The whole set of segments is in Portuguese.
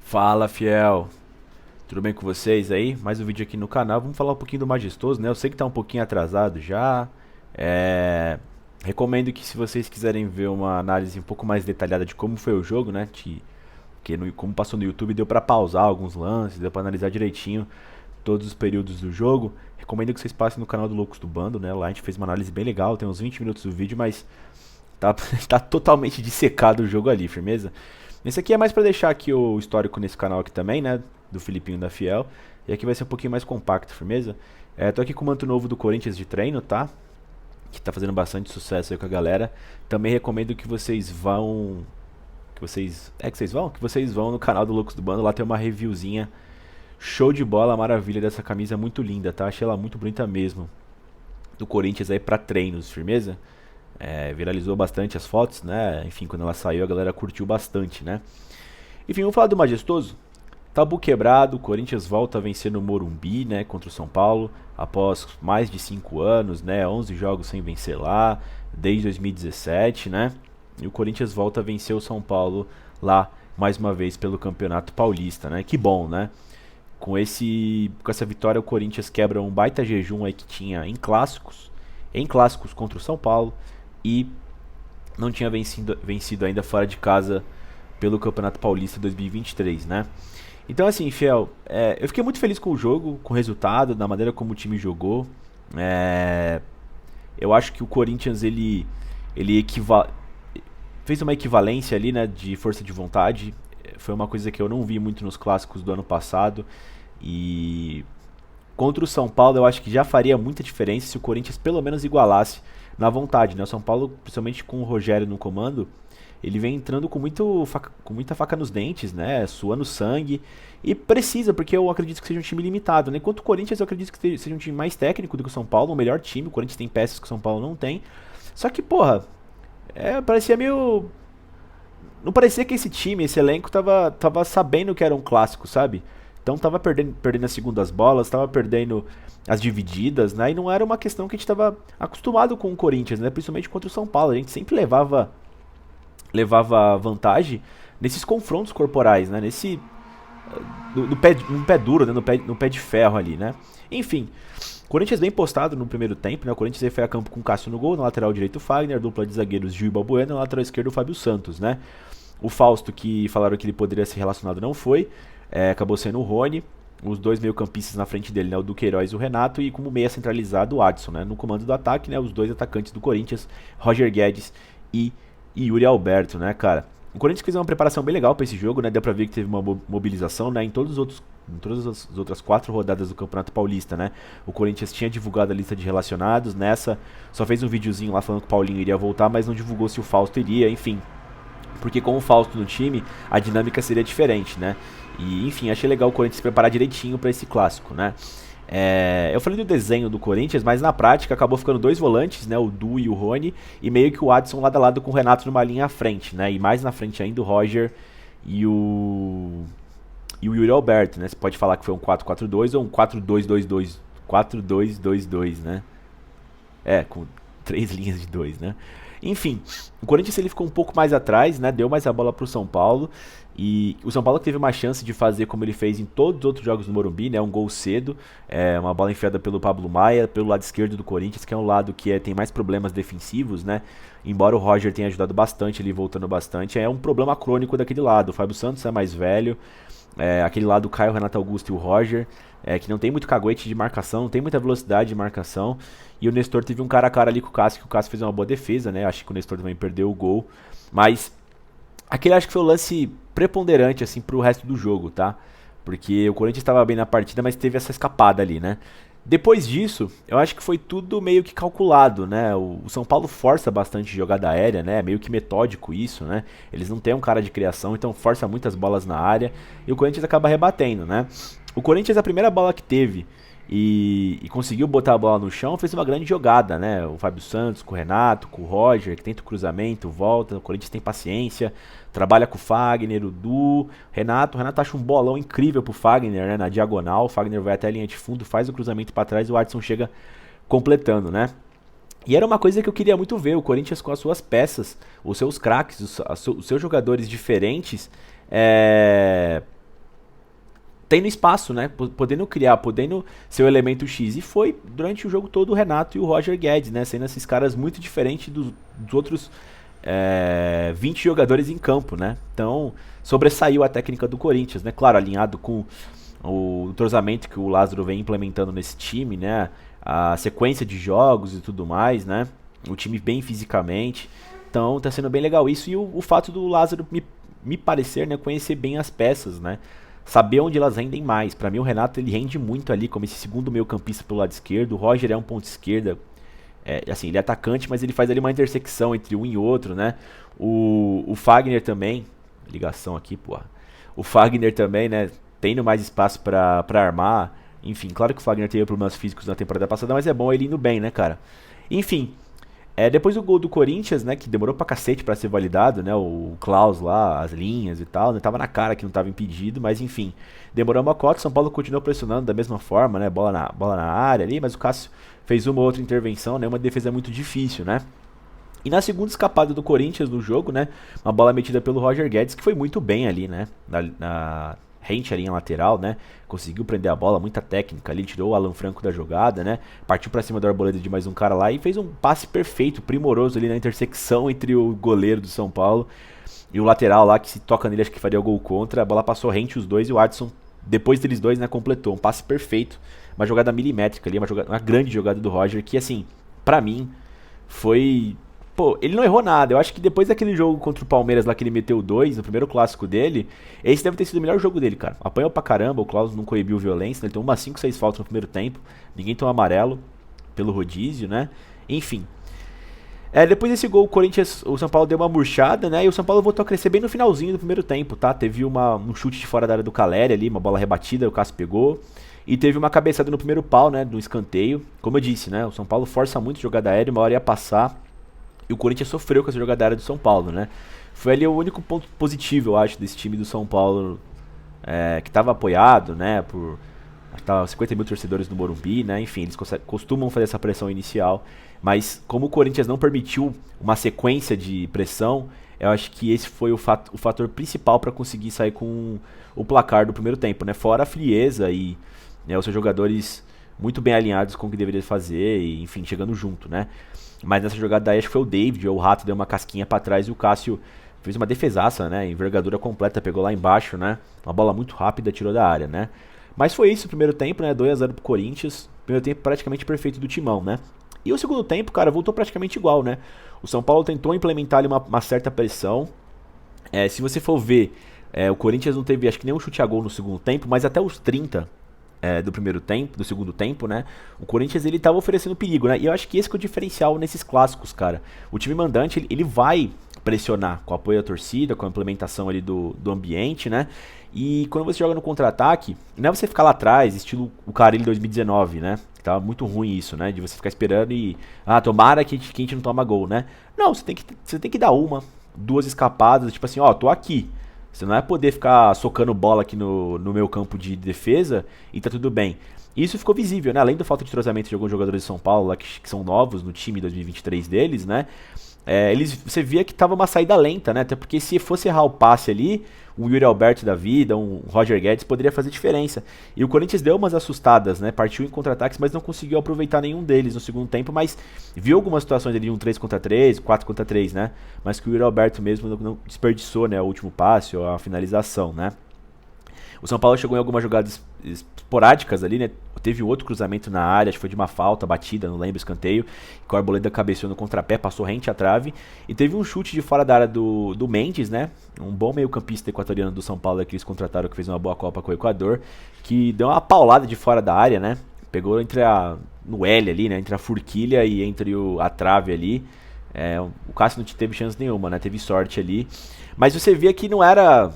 Fala, fiel. Tudo bem com vocês aí? Mais um vídeo aqui no canal. Vamos falar um pouquinho do Majestoso, né? Eu sei que tá um pouquinho atrasado já. É... Recomendo que se vocês quiserem ver uma análise um pouco mais detalhada de como foi o jogo, né? Porque como passou no YouTube, deu pra pausar alguns lances, deu pra analisar direitinho todos os períodos do jogo. Recomendo que vocês passem no canal do Loucos do Bando, né? Lá a gente fez uma análise bem legal, tem uns 20 minutos do vídeo, mas tá, tá totalmente dissecado o jogo ali, firmeza? Esse aqui é mais pra deixar aqui o histórico nesse canal aqui também, né? Do Filipinho da Fiel. E aqui vai ser um pouquinho mais compacto, firmeza? Tô aqui com o manto novo do Corinthians de treino, tá? Que tá fazendo bastante sucesso aí com a galera. Também recomendo que vocês vão. Que vocês. Que vocês vão? Que vocês vão no canal do Loucos do Bando. Lá tem uma reviewzinha show de bola, maravilha dessa camisa muito linda, tá? Achei ela muito bonita mesmo. Do Corinthians aí pra treinos, firmeza? Viralizou bastante as fotos, né? Enfim, quando ela saiu a galera curtiu bastante, né? Enfim, vamos falar do Majestoso. Tabu quebrado, o Corinthians volta a vencer no Morumbi, né, contra o São Paulo, após mais de 5 anos, né, 11 jogos sem vencer lá, desde 2017, né, e o Corinthians volta a vencer o São Paulo lá, mais uma vez, pelo Campeonato Paulista, né, que bom, né, com essa vitória o Corinthians quebra um baita jejum aí que tinha em clássicos contra o São Paulo, e não tinha vencido ainda fora de casa pelo Campeonato Paulista 2023, né? Então, assim, Fiel, eu fiquei muito feliz com o jogo, com o resultado, da maneira como o time jogou. É, eu acho que o Corinthians ele fez uma equivalência ali, né, de força de vontade. Foi uma coisa que eu não vi muito nos clássicos do ano passado. E contra o São Paulo, eu acho que já faria muita diferença se o Corinthians pelo menos igualasse na vontade, né? O São Paulo, principalmente com o Rogério no comando, ele vem entrando com muita faca nos dentes, né? Suando sangue. E precisa, porque eu acredito que seja um time limitado, né? Enquanto o Corinthians, eu acredito que seja um time mais técnico do que o São Paulo, um melhor time. O Corinthians tem peças que o São Paulo não tem. Só que, porra, parecia meio. Não parecia que esse time, esse elenco, tava sabendo que era um clássico, sabe? Então tava perdendo as segundas bolas, tava perdendo as divididas, né? E não era uma questão que a gente tava acostumado com o Corinthians, né? Principalmente contra o São Paulo. A gente sempre levava vantagem nesses confrontos corporais, né? No pé duro, né? No pé de ferro ali, né? Enfim, Corinthians bem postado no primeiro tempo, né? O Corinthians aí foi a campo com o Cássio no gol, na lateral direito o Fagner, dupla de zagueiros Gil e Balbuena, na lateral esquerdo o Fábio Santos, né? O Fausto, que falaram que ele poderia ser relacionado, não foi, acabou sendo o Rony. Os dois meio-campistas na frente dele, né? O Duqueiroz e o Renato, e como meia centralizado o Adson, né? No comando do ataque, né? Os dois atacantes do Corinthians, Roger Guedes e Yuri Alberto, né, cara? O Corinthians fez uma preparação bem legal para esse jogo, né? Deu pra ver que teve uma mobilização, né? Em todas as outras 4 rodadas do Campeonato Paulista, né? O Corinthians tinha divulgado a lista de relacionados, nessa só fez um videozinho lá falando que o Paulinho iria voltar, mas não divulgou se o Fausto iria, enfim. Porque com o Fausto no time, a dinâmica seria diferente, né? E, enfim, achei legal o Corinthians se preparar direitinho para esse clássico, né? Eu falei do desenho do Corinthians, mas na prática acabou ficando 2 volantes, né? O Du e o Rony, e meio que o Adson lado a lado com o Renato numa linha à frente, né? E mais na frente ainda o Roger e o Yuri Alberto, né? Você pode falar que foi um 4-4-2 ou um 4-2-2-2, 4-2-2-2, né? Com 3 linhas de 2, né? Enfim, o Corinthians ele ficou um pouco mais atrás, né? Deu mais a bola pro São Paulo. E o São Paulo teve uma chance de fazer como ele fez em todos os outros jogos do Morumbi, né? Um gol cedo, uma bola enfiada pelo Pablo Maia, pelo lado esquerdo do Corinthians, que é um lado que tem mais problemas defensivos, né? Embora o Roger tenha ajudado bastante, ele voltando bastante, é um problema crônico daquele lado. O Fábio Santos é mais velho, aquele lado Caio, Renato Augusto e o Roger, que não tem muito caguete de marcação, não tem muita velocidade de marcação. E o Nestor teve um cara a cara ali com o Cássio, que o Cássio fez uma boa defesa, né? Acho que o Nestor também perdeu o gol. Mas aquele acho que foi o lance preponderante, assim, pro resto do jogo, tá? Porque o Corinthians estava bem na partida, mas teve essa escapada ali, né? Depois disso, eu acho que foi tudo meio que calculado, né? O São Paulo força bastante jogada aérea, né? Meio que metódico isso, né? Eles não têm um cara de criação, então força muitas bolas na área e o Corinthians acaba rebatendo, né? O Corinthians, a primeira bola que teve e conseguiu botar a bola no chão, fez uma grande jogada, né? O Fábio Santos com o Renato, com o Roger, que tenta o cruzamento, volta, o Corinthians tem paciência, trabalha com o Fagner, o Du, o Renato acha um bolão incrível pro Fagner, né? Na diagonal, o Fagner vai até a linha de fundo, faz o cruzamento para trás, o Adson chega completando, né? E era uma coisa que eu queria muito ver, o Corinthians com as suas peças, os seus craques, os seus jogadores diferentes, tendo espaço, né? Podendo criar, podendo ser o elemento X. E foi durante o jogo todo o Renato e o Roger Guedes, né? Sendo esses caras muito diferentes dos outros 20 jogadores em campo, né? Então, sobressaiu a técnica do Corinthians, né? Claro, alinhado com o entrosamento que o Lázaro vem implementando nesse time, né? A sequência de jogos e tudo mais, né? O time bem fisicamente. Então, tá sendo bem legal isso. E o fato do Lázaro me parecer, né? Conhecer bem as peças, né? Saber onde elas rendem mais. Pra mim, o Renato ele rende muito ali como esse segundo meio campista pelo lado esquerdo. O Roger é um ponto esquerda. Assim, ele é atacante, mas ele faz ali uma intersecção entre um e outro, né? O Fagner também. Ligação aqui, pô. O Fagner também, né? Tendo mais espaço pra armar. Enfim, claro que o Fagner teve problemas físicos na temporada passada, mas é bom ele indo bem, né, cara? Enfim, depois do gol do Corinthians, né, que demorou pra cacete pra ser validado, né, o Klaus lá, as linhas e tal, né, tava na cara que não tava impedido, mas enfim, demorou uma cota, São Paulo continuou pressionando da mesma forma, né, bola na área ali, mas o Cássio fez uma outra intervenção, né, uma defesa muito difícil, né. E na segunda escapada do Corinthians no jogo, né, uma bola metida pelo Roger Guedes, que foi muito bem ali, né, na rente a linha lateral, né? Conseguiu prender a bola, muita técnica ali, tirou o Alan Franco da jogada, né? Partiu pra cima do Arboleda de mais um cara lá e fez um passe perfeito, primoroso ali na intersecção entre o goleiro do São Paulo e o lateral lá, que se toca nele, acho que faria o gol contra. A bola passou rente os dois e o Adson, depois deles dois, né, completou. Um passe perfeito, uma jogada milimétrica ali, uma grande jogada do Roger, que assim, pra mim, foi... Pô, ele não errou nada. Eu acho que depois daquele jogo contra o Palmeiras lá que ele meteu 2, no primeiro clássico dele, esse deve ter sido o melhor jogo dele, cara. Apanhou pra caramba, o Klaus não coibiu violência, né? Ele tem umas 5, 6 faltas no primeiro tempo. Ninguém tomou amarelo pelo rodízio, né? Enfim. Depois desse gol, o São Paulo deu uma murchada, né? E o São Paulo voltou a crescer bem no finalzinho do primeiro tempo, tá? Teve um chute de fora da área do Caleri ali, uma bola rebatida, o Cássio pegou. E teve uma cabeçada no primeiro pau, né? Do escanteio. Como eu disse, né? O São Paulo força muito jogada aérea, uma hora ia passar. E o Corinthians sofreu com essa jogada aérea do São Paulo, né? Foi ali o único ponto positivo, eu acho, desse time do São Paulo, que estava apoiado, né? Por 50 mil torcedores no Morumbi, né? Enfim, eles costumam fazer essa pressão inicial. Mas como o Corinthians não permitiu uma sequência de pressão, eu acho que esse foi o fator principal para conseguir sair com o placar do primeiro tempo, né? Fora a frieza e, né, os seus jogadores muito bem alinhados com o que deveria fazer e, enfim, chegando junto, né? Mas nessa jogada daí acho que foi o David, ou o Rato deu uma casquinha pra trás e o Cássio fez uma defesaça, né? Envergadura completa, pegou lá embaixo, né? Uma bola muito rápida, tirou da área, né? Mas foi isso o primeiro tempo, né? 2-0 pro Corinthians. Primeiro tempo praticamente perfeito do Timão, né? E o segundo tempo, cara, voltou praticamente igual, né? O São Paulo tentou implementar ali uma certa pressão. Se você for ver, o Corinthians não teve, acho que nenhum chute a gol no segundo tempo, mas até os 30 do segundo tempo, né? O Corinthians ele tava oferecendo perigo, né? E eu acho que esse que é o diferencial nesses clássicos, cara. O time mandante ele vai pressionar com o apoio da torcida, com a implementação ali do ambiente, né? E quando você joga no contra-ataque, não é você ficar lá atrás, estilo o Carille 2019, né? Que tava muito ruim isso, né? De você ficar esperando e tomara que a gente não toma gol, né? Não, você tem que dar duas escapadas, tipo assim, ó, tô aqui. Você não vai poder ficar socando bola aqui no meu campo de defesa e tá tudo bem. E isso ficou visível, né? Além da falta de entrosamento de alguns jogadores de São Paulo lá que são novos no time 2023 deles, né? Você via que tava uma saída lenta, né? Até porque se fosse errar o passe ali, um Yuri Alberto da vida, um Roger Guedes poderia fazer diferença. E o Corinthians deu umas assustadas, né? Partiu em contra-ataques, mas não conseguiu aproveitar nenhum deles no segundo tempo, mas viu algumas situações ali de um 3 contra 3, 4 contra 3, né? Mas que o Yuri Alberto mesmo não desperdiçou, né? O último passe ou a finalização, né? O São Paulo chegou em algumas jogadas esporádicas ali, né? Teve um outro cruzamento na área, acho que foi de uma falta, batida, não lembro, escanteio. Que o Arboleda cabeceou no contrapé, passou rente à trave. E teve um chute de fora da área do Mendes, né? Um bom meio-campista equatoriano do São Paulo que eles contrataram, que fez uma boa Copa com o Equador. Que deu uma paulada de fora da área, né? Pegou no L ali, né? Entre a forquilha e entre a trave ali. O Cássio não teve chance nenhuma, né? Teve sorte ali. Mas você via que não era...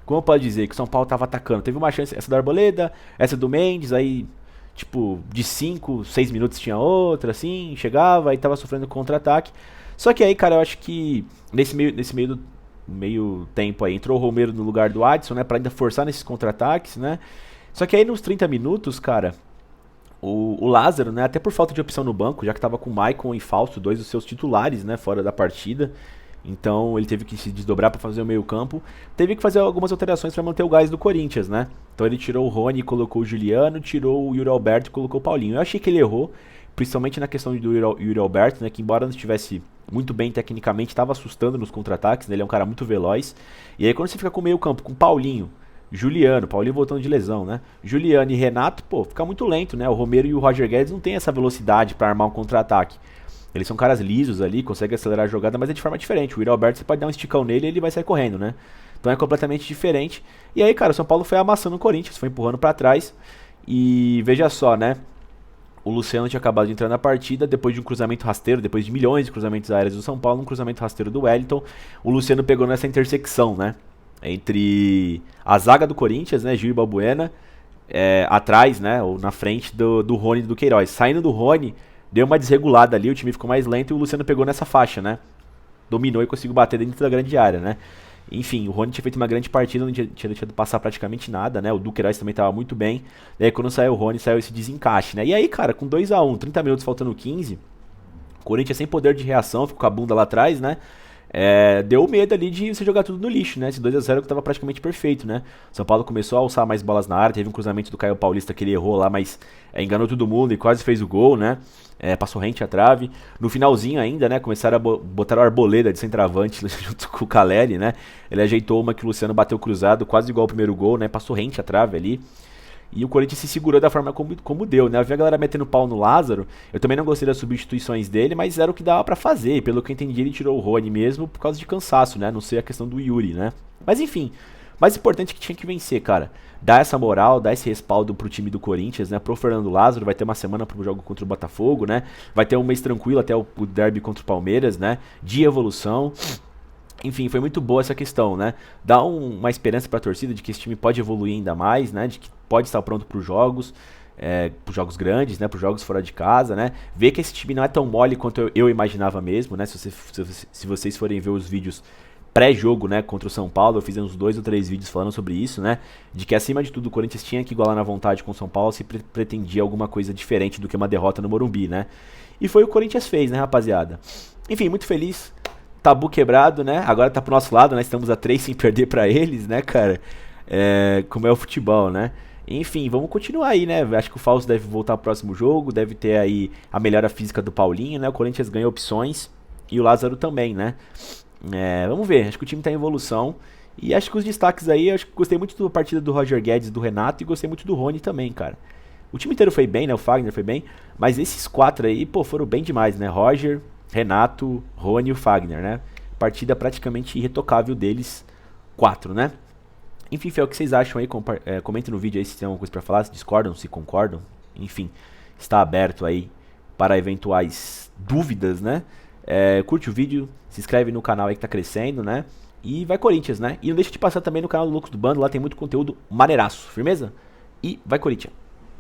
Como pode dizer que o São Paulo tava atacando? Teve uma chance, essa da Arboleda, essa do Mendes, aí, tipo, de 5, 6 minutos tinha outra, assim, chegava, aí tava sofrendo contra-ataque. Só que aí, cara, eu acho que nesse meio tempo aí, entrou o Romero no lugar do Adson, né, pra ainda forçar nesses contra-ataques, né. Só que aí nos 30 minutos, cara, o Lázaro, né, até por falta de opção no banco, já que tava com Maicon e Fausto, dois dos seus titulares, né, fora da partida, Então ele teve que se desdobrar para fazer o meio campo. Teve que fazer algumas alterações para manter o gás do Corinthians, né? Então ele tirou o Rony e colocou o Juliano, tirou o Yuri Alberto e colocou o Paulinho. Eu achei que ele errou, principalmente na questão do Yuri Alberto, né? Que embora não estivesse muito bem tecnicamente, estava assustando nos contra-ataques, né? Ele é um cara muito veloz. E aí quando você fica com o meio campo, com Paulinho, Paulinho voltando de lesão, né? Juliano e Renato, pô, fica muito lento, né? O Romero e o Roger Guedes não tem essa velocidade para armar um contra-ataque. Eles são caras lisos ali, conseguem acelerar a jogada, mas é de forma diferente. O Yuri Alberto, você pode dar um esticão nele e ele vai sair correndo, né? Então é completamente diferente. E aí, cara, o São Paulo foi amassando o Corinthians, foi empurrando pra trás. E veja só, né? O Luciano tinha acabado de entrar na partida, depois de um cruzamento rasteiro, depois de milhões de cruzamentos aéreos do São Paulo, um cruzamento rasteiro do Wellington. O Luciano pegou nessa intersecção, né? Entre a zaga do Corinthians, né? Gil e Balbuena, atrás, né? Ou na frente do Rony e do Queiroz. Saindo do Rony, deu uma desregulada ali, o time ficou mais lento e o Luciano pegou nessa faixa, né? Dominou e conseguiu bater dentro da grande área, né? Enfim, o Rony tinha feito uma grande partida, não tinha deixado passar praticamente nada, né? O Duqueiroz também estava muito bem. E aí quando saiu o Rony, saiu esse desencaixe, né? E aí, cara, com 2 a 1, 30 minutos faltando 15, o Corinthians sem poder de reação, ficou com a bunda lá atrás, né? Deu medo ali de você jogar tudo no lixo, né? Esse 2 a 0 que estava praticamente perfeito, né? São Paulo começou a alçar mais bolas na área, teve um cruzamento do Caio Paulista que ele errou lá, mas enganou todo mundo e quase fez o gol, né? Passou rente à trave. No finalzinho ainda, né? Começaram a botar o Arboleda de centroavante junto com o Caleri, né? Ele ajeitou uma que o Luciano bateu cruzado, quase igual ao primeiro gol, né? Passou rente à trave ali. E o Corinthians se segurou da forma como deu, né? Eu vi a galera metendo pau no Lázaro. Eu também não gostei das substituições dele, mas era o que dava pra fazer. E pelo que eu entendi, ele tirou o Rony mesmo por causa de cansaço, né? Não sei a questão do Yuri, né? Mas enfim, mais importante é que tinha que vencer, cara. Dar essa moral, dar esse respaldo pro time do Corinthians, né? Pro Fernando Lázaro, vai ter uma semana pro jogo contra o Botafogo, né? Vai ter um mês tranquilo até o derby contra o Palmeiras, né? De evolução. Enfim, foi muito boa essa questão, né? Dá uma esperança pra torcida de que esse time pode evoluir ainda mais, né? De que pode estar pronto pros jogos grandes, né? Pros jogos fora de casa, né? Ver que esse time não é tão mole quanto eu imaginava mesmo, né? Se vocês forem ver os vídeos pré-jogo, né? Contra o São Paulo, eu fiz uns 2 ou 3 vídeos falando sobre isso, né? De que acima de tudo o Corinthians tinha que igualar na vontade com o São Paulo se pretendia alguma coisa diferente do que uma derrota no Morumbi, né? E foi o que o Corinthians fez, né, rapaziada? Enfim, muito feliz. Tabu quebrado, né? Agora tá pro nosso lado, né? Estamos a 3 sem perder pra eles, né, cara? Como é o futebol, né? Enfim, vamos continuar aí, né? Acho que o Fausto deve voltar pro próximo jogo, deve ter aí a melhora física do Paulinho, né? O Corinthians ganha opções e o Lázaro também, né? Vamos ver, acho que o time tá em evolução. E acho que os destaques aí, acho que gostei muito da partida do Roger Guedes e do Renato e gostei muito do Rony também, cara. O time inteiro foi bem, né? O Fagner foi bem, mas esses 4 aí, pô, foram bem demais, né? Roger, Renato, Rony e o Fagner, né? Partida praticamente irretocável deles 4, né? Enfim, Fê, o que vocês acham aí? Comentem no vídeo aí se tem alguma coisa pra falar, se discordam, se concordam. Enfim, está aberto aí para eventuais dúvidas, né? Curte o vídeo, se inscreve no canal aí que tá crescendo, né? E vai Corinthians, né? E não deixa de passar também no canal do Loucos do Bando, lá tem muito conteúdo maneiraço, firmeza? E vai Corinthians!